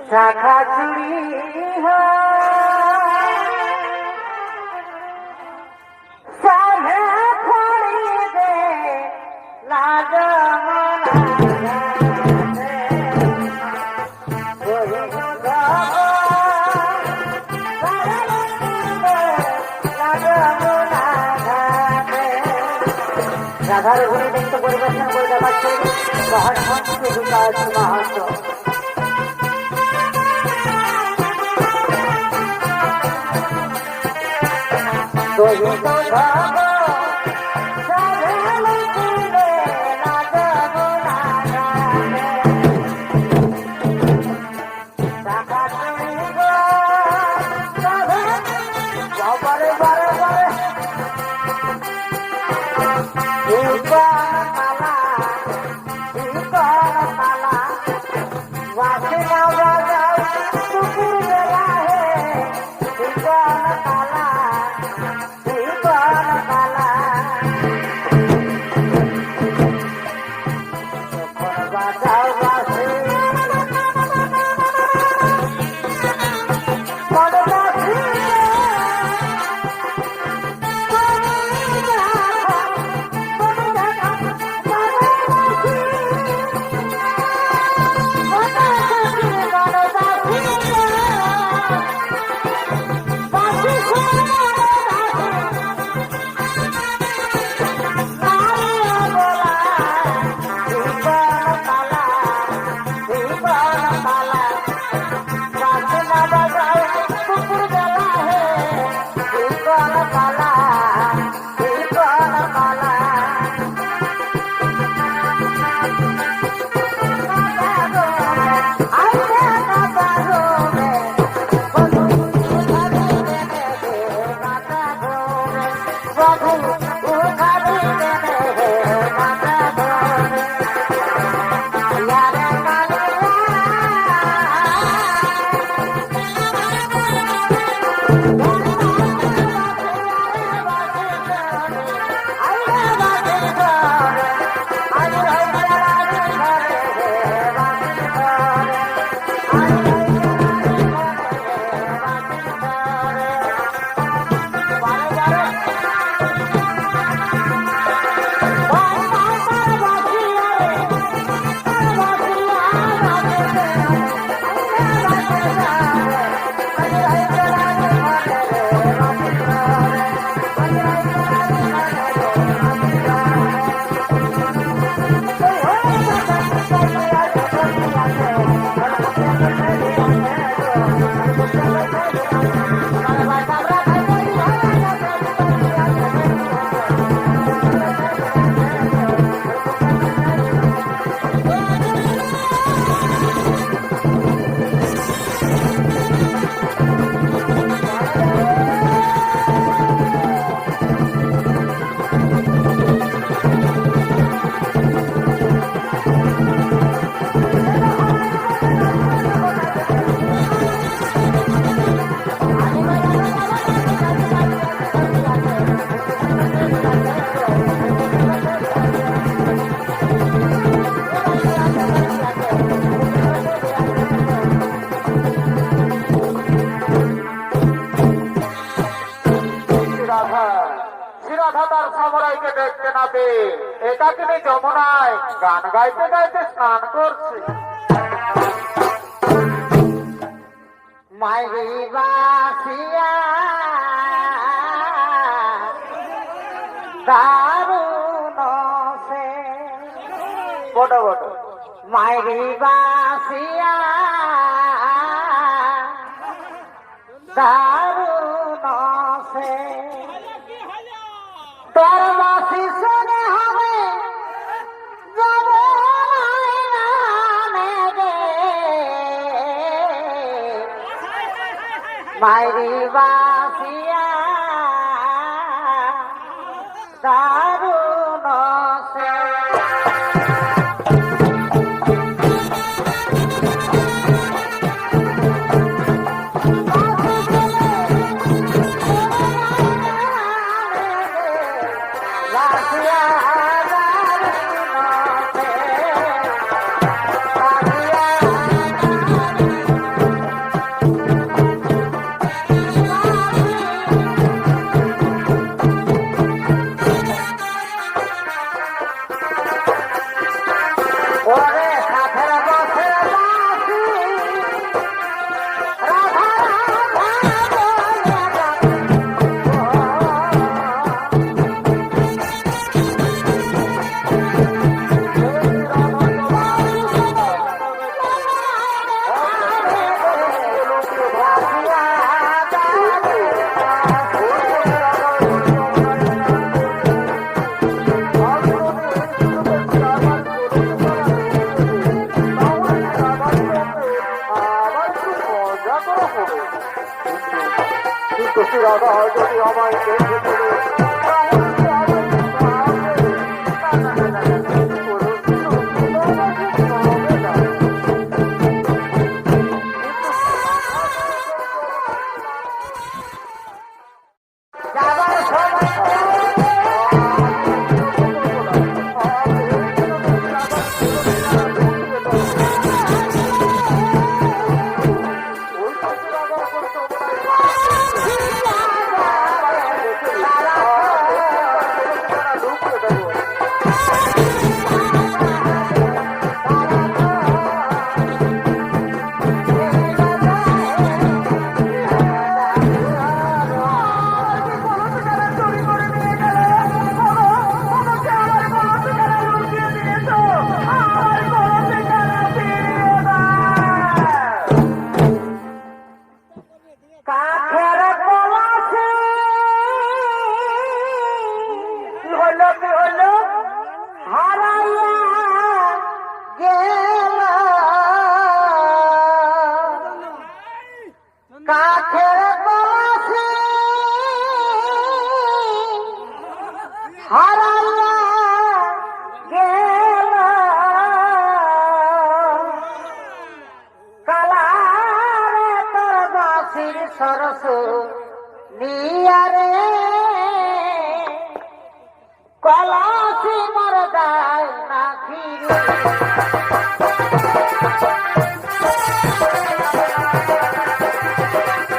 শাখা চুড়ি সাধে ফড়ি দে রাধার ঘুরে দেখতে পরিবেশন করে দেখাচ্ছে মহাসংস্কৃতি বিকাশ মাহাত্ম দেখতে না পেয়ে একাকিনী যমুনায় গান গাইতে গাইতে স্নান করছে। মাইরি বাসিয়া দারুণ সে বড় বড় মাইরি বাসিয়া দারুণ সে তোর বাসি শুনে হবে যাবে মাইরি বাসিয়া দারুণ সে রাধা যদি আমায় দেখে ফেলে যাবার সময় কাঠের কলসে কি হলো হারাইয়া গেল কাঠের কলসে হারাইয়া গেল কালারে তোর বাসির সরস নিয়ারে কলসি মরদায় না ফিরে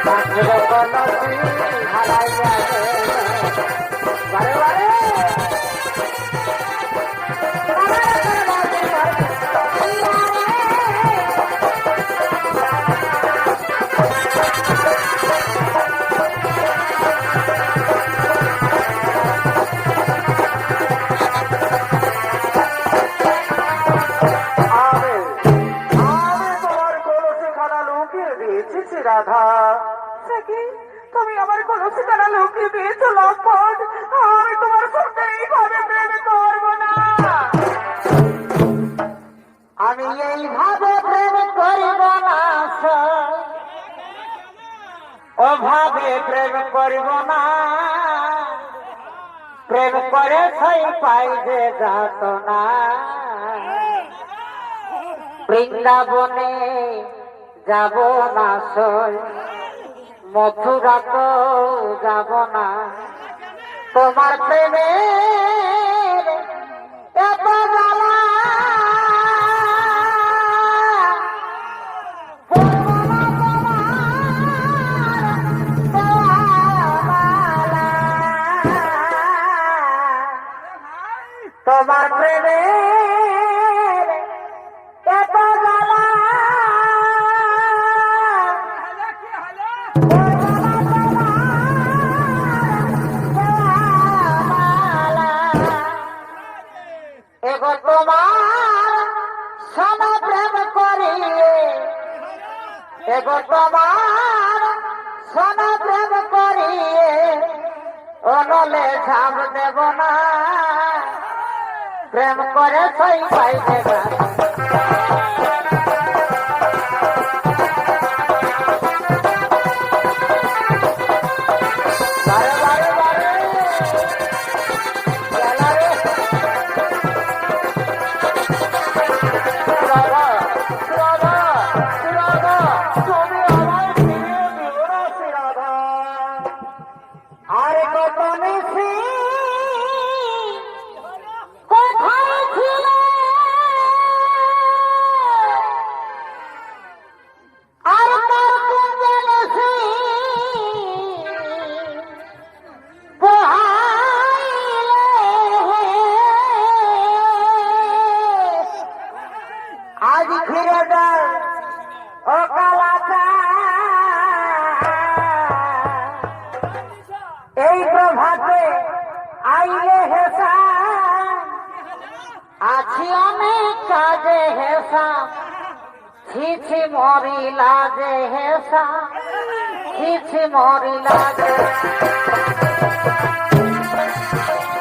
কাঠের কলসি হারাইয়া গেল বারে বারে রাধা কি তুমি আমার কলসি তারা লুকিয়ে দিয়েছো লক্ষ্মণ আমি তোমার সঙ্গে এইভাবে প্রেম করবো না আমি এইভাবে প্রেম করব না ওভাবে প্রেম করব না প্রেম করে সেই পাই যে যাত না বৃন্দাবনে যাব না সই মথুরা তো যাব না তোমার প্রেমের এত জ্বালা তোমার প্রেমের এত জ্বালা এগো তোমার সনা প্রেম করিয়ে এগো তোমার সনা প্রেম করিয়ে অনলে ঝাম দেব না প্রেম করে সই পাই দেবা আজ ফিরে যাও ও কালাচা এই প্রভাতে আইলে হেসা আছি অনেক কাজে হেসা ছিছি মরি লাজে হেসা ছিছি মরি লাজে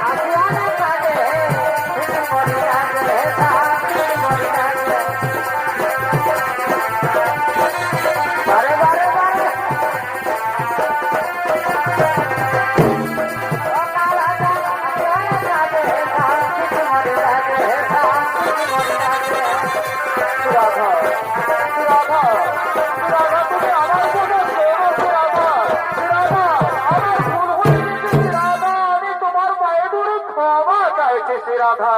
আছি অনেক কাজে ছিছি মরি লাজে হেসা ছিছি মরি লাজে বারে বারে বারে রাধা রাধা রাধা তুমি আমার কথা শোনো রাধা রাধা আমার ভুল হয়ে গেছে রাধা আমি তোমার পায়ে ধরে ক্ষমা চাইছি রাধা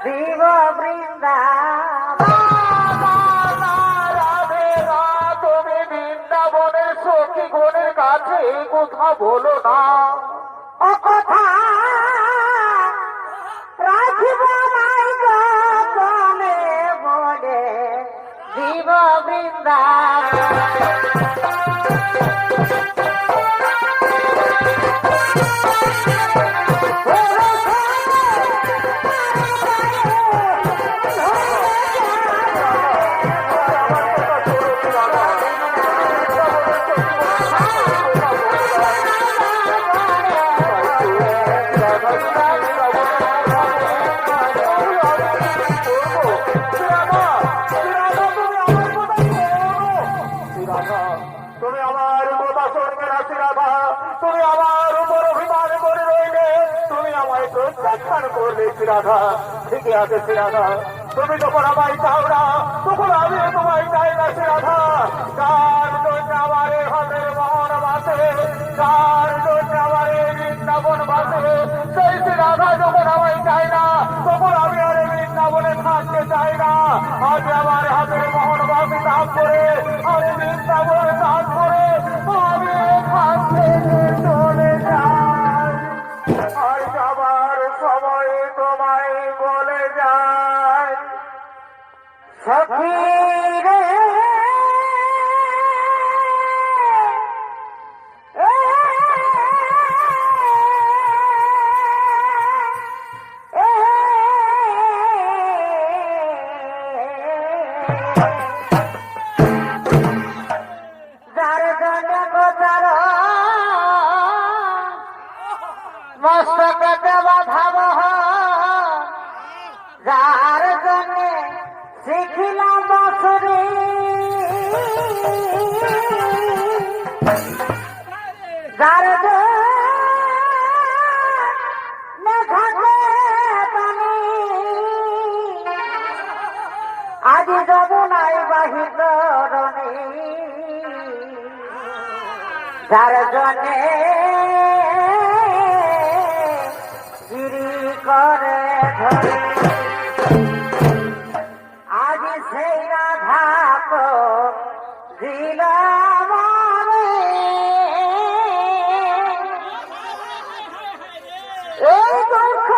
শিব বৃন্দা রাধে রা তুমি বৃন্দাবনের সখী গণের কাছে এই কথা বলো না ও কথা রাখিব নাই গোপনে বলে শিব বৃন্দা তুমি আমার কথা শুনবে না রাধা তুমি আমার উপর অভিমান করে রইলে তুমি আমায় প্রত্যাখ্যান করবে রাধা ঠিকই আছে রাধা তুমি যখন আমায় চাও না তখন আমি তোমায় চাই না রাধা যার জন্য আমার হাতের মন বাসে যার জন্য আমার বৃন্দাবন বাসে সেই রাধা যখন আমায় চাই না তখন আমি আর বৃন্দাবনে থাকতে চাই না আজ আমার হাতের মোহন বাসে তাপ করে আমি বৃন্দাবনে তাপ করে আমি থাকতে চলে যাই আর যাবার সময় তোমায় বলে যায় সখী রে যার জন্য গোচার মস্তকে বাধাব যার জন্য শিখিলাম বছরে যার থাকে পানি আজি যমুনাই বাহিত রণে যার জন্যে গিরি করে ধরে আজ সেই রাধা তো দিলাম এই দুঃখ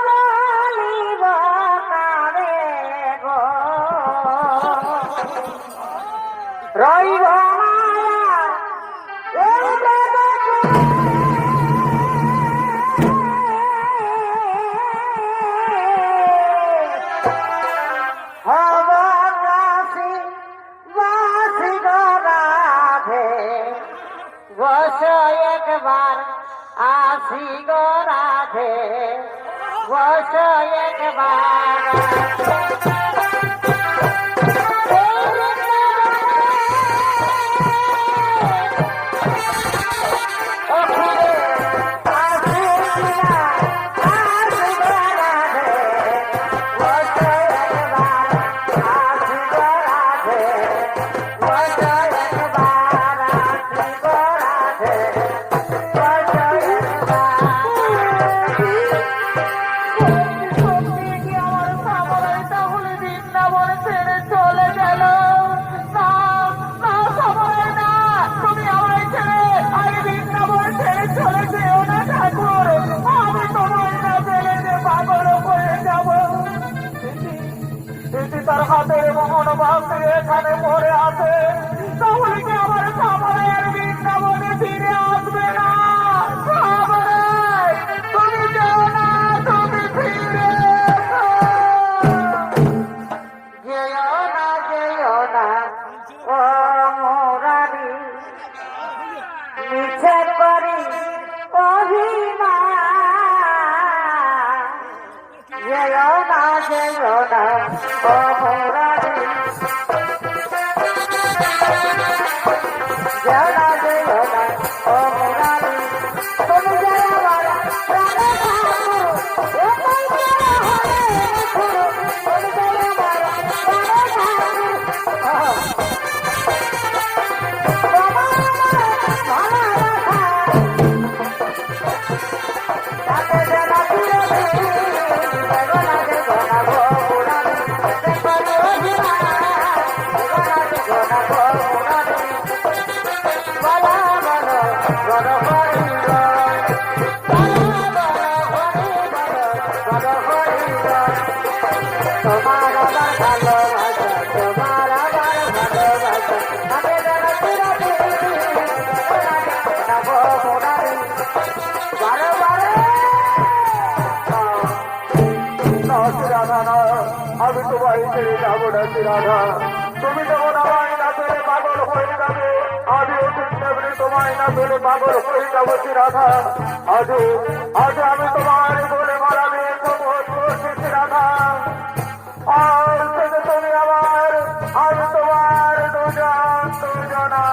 বলিব কারে গো রইব মায়া এই জগতে হব বাসি বাসি গো রাধে বস একবার আসি গো রাধে বস একবার তার হাতের মোহন বাসে এখানে পড়ে আছে তাহলে কি আমার সামনের বৃন্দাবনে ফিরে আসবে না তুমি যাও না তুমি ফিরে যেও না ও মোরারি মিছের ও মুরারি যেও না ও মুরারি তুমি যে আমার প্রাণে ঠাকুর ও তুই যে হরে গুরু তুমি যে আমার প্রাণে ঠাকুর বাবা ভালো রাখা তাকে যেন ফিরে বেগনাকে গোনা গো মুরারি দেখো রোজিনা বেগনাকে গোনা গো মুরারি বলা বলো বলো হরি তোমার আবার ভালোবাসা তোমার আবার ভালোবাসা তাকে যেন ফিরে বেগনাকে গোনা গো মুরারি বারে বারে রাধা না আমি তোমায় ছেড়ে যাবো না রাধা তুমি যখন আমায় না পেলে পাগল হয়ে যাবে আমিও ঠিক তেমনি তোমায় না পেলে পাগল হয়ে যাবো রাধা আজ আমি তোমার বলে মারাবে বোধ করছি রাধা আর থেকে তুমি আমার আমি তোমার দুজনা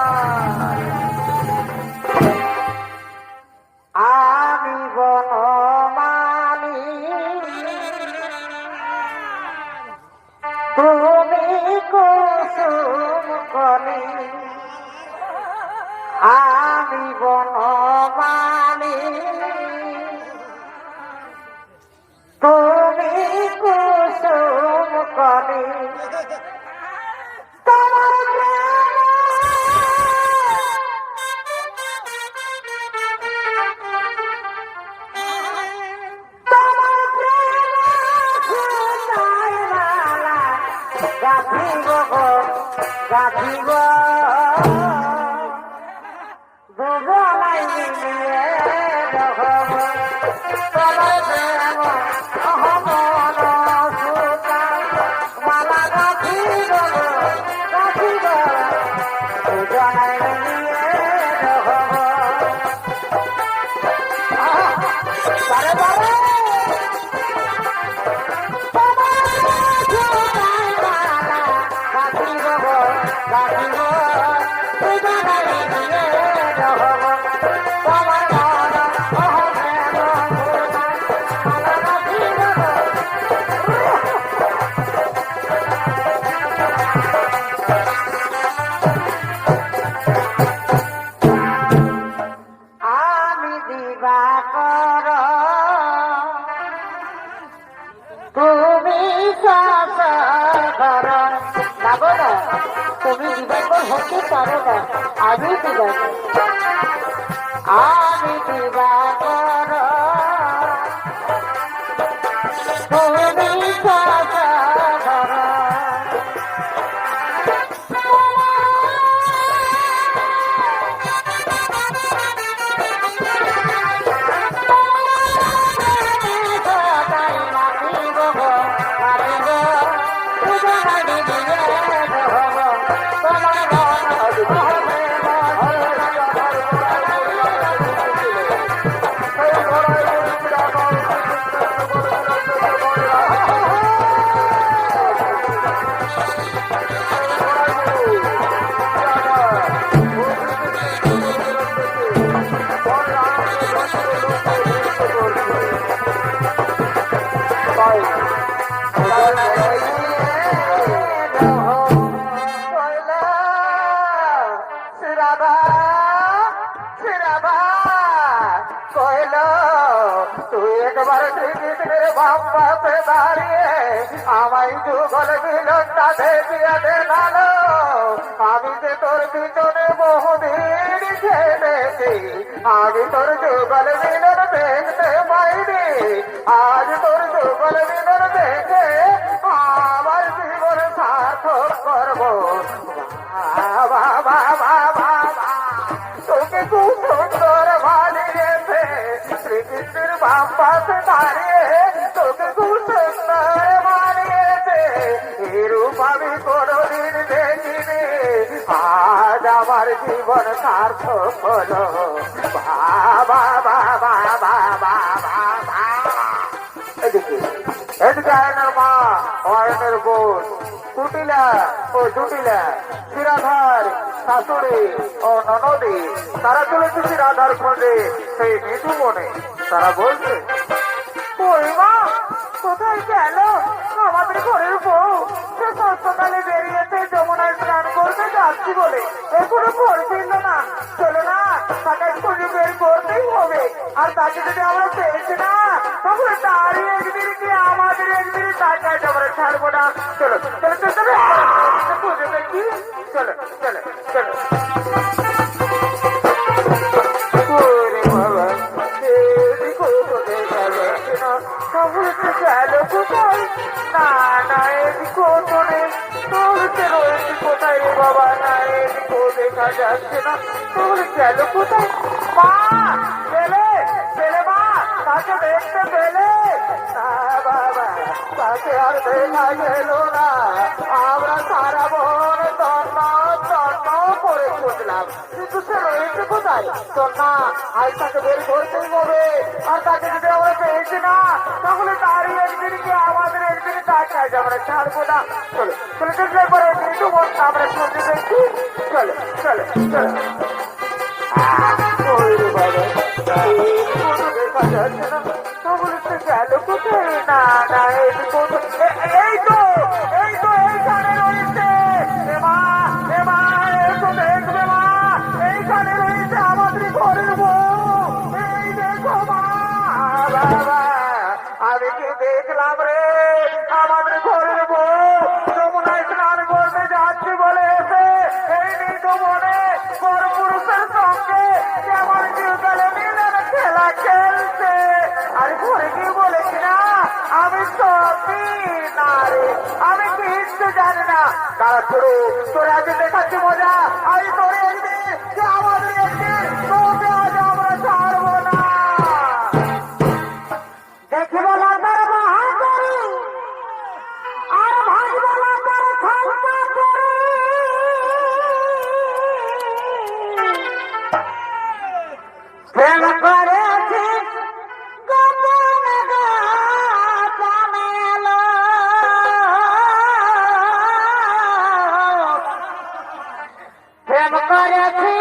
আমি বনমালী তুমি কুসুম কলি আমি বনমালী তুমি কুসুম কলি তোমার গাথিব দুজনাই মিলিয়ে রহব তোমার প্রেম অহমন সুতা মালা গাথিব দুজনাই মিলিয়ে রহব বারে বারে আমি দিবা কর তুমি ধর যাবো না তুমি দিবাকর হতে পারো না আমি দিবাকর আমি দিবাকর তুমি ধর তুই একবার টিকিটের বাম্পাতে দাঁড়িয়ে আমায় যুগল মিলনটা দেখিয়ে দেখালো আমি যে তোর পিছনে বহুদিন খেলেছি আমি তোর যুগল মিলন দেখতে পাইনি আজ তোর যুগল মিলন দেখে আমার জীবন সার্থক করবো বাবা বাবা বাবা তোকে খুব সুন্দর বানিয়েছে শ্রীকৃষ্ণের বাম পাশে দাঁড়িয়ে তোকে খুব সুন্দর বানিয়েছে এরূপ আমি কোনদিন দেখিনি আজ আমার জীবন সার্থক হলো বাবা বাবা বাবা বাবা এদিকে এদিকে আয়নার মা অয়নের বোন কুটিলা ও জুটিলা শিরাধার শাশুড়ি ও ননদী তারা চলেছে শিরাধার খোঁজে সেই নিধু বনে। তারা বলছে, ওই মা কোথায় গেল আমাদের ঘরের বউ? সে সকালে বেরিয়েছে যমুনায় স্নান করতে যাচ্ছি বলে এখনো ঘরে ফিরল না। চলো না তাকে খুঁজে বের করতেই হবে। আর তাকে যদি আমরা পেয়েছি না তাহলে তারই একদিন কি আমাদের একদিন তাকে আমরা ছাড়বো না। চলো চলো চলো চলো খুঁজে দেখি। চলো চলো চলো। ওরে বাবা, এদিকে কোথায় গেল না? তাহলে তো গেল কোথায়? না না এদিকে তো নেই। তাহলে রয়েছে কোথায় রে বাবা? না এদিকেও দেখা যাচ্ছে না। তাহলে গেল কোথায়? মা পেলে পেলে মা তাকে দেখতে পেলে? না বাবা, তাকে আর দেখা গেল না। আমরা সারা বন তন্ন তন্ন করে খুঁজলাম, কিন্তু সে রয়েছে কোথায়? তো না, আজ তাকে বের করতেই হবে। আর তাকে যদি আমরা পেয়েছি না তাহলে তারই একদিন কি আমাদের একদিন তাকে আজ আমরা ছাড়বো না। চলো চলো চলে পরে কিন্তু আমরা শুনতে দেখি। চলো চলো চলো। ওরে বাবা, কোনো দেখা যাচ্ছে না। তাহলে তো গেল কোথায়? না না এদিকে এই তো এইখানে রয়েছে। এ মা এসো দেখবে মা, এইখানে রয়েছে আমাদের ঘরের বউ। এই দেখো মা। বাবা, আমি কি দেখলাম রে? আমাদের ঘরের বউ যমুনায় স্নান করতে যাচ্ছি বলে এসে এই নিধু বনে বড় পুরুষের সঙ্গে কেমন চিরকালে মিলন খেলা খেলছে। আর ঘরে গিয়ে বলেছি না আমি সবই না রে, আমি কিচ্ছু জানি না। তারা শুরু তোরে আগে দেখাচ্ছি মজা। আমি তোরে একদিন যে আমাদের একদিন তোকে আজ আমরা ছাড়বো না। দেখে বলা তার বাহাদুরি আর ভাই বলা তার খালপা করি। প্রেম করেছি গোপন গোপনেলো। প্রেম করেছি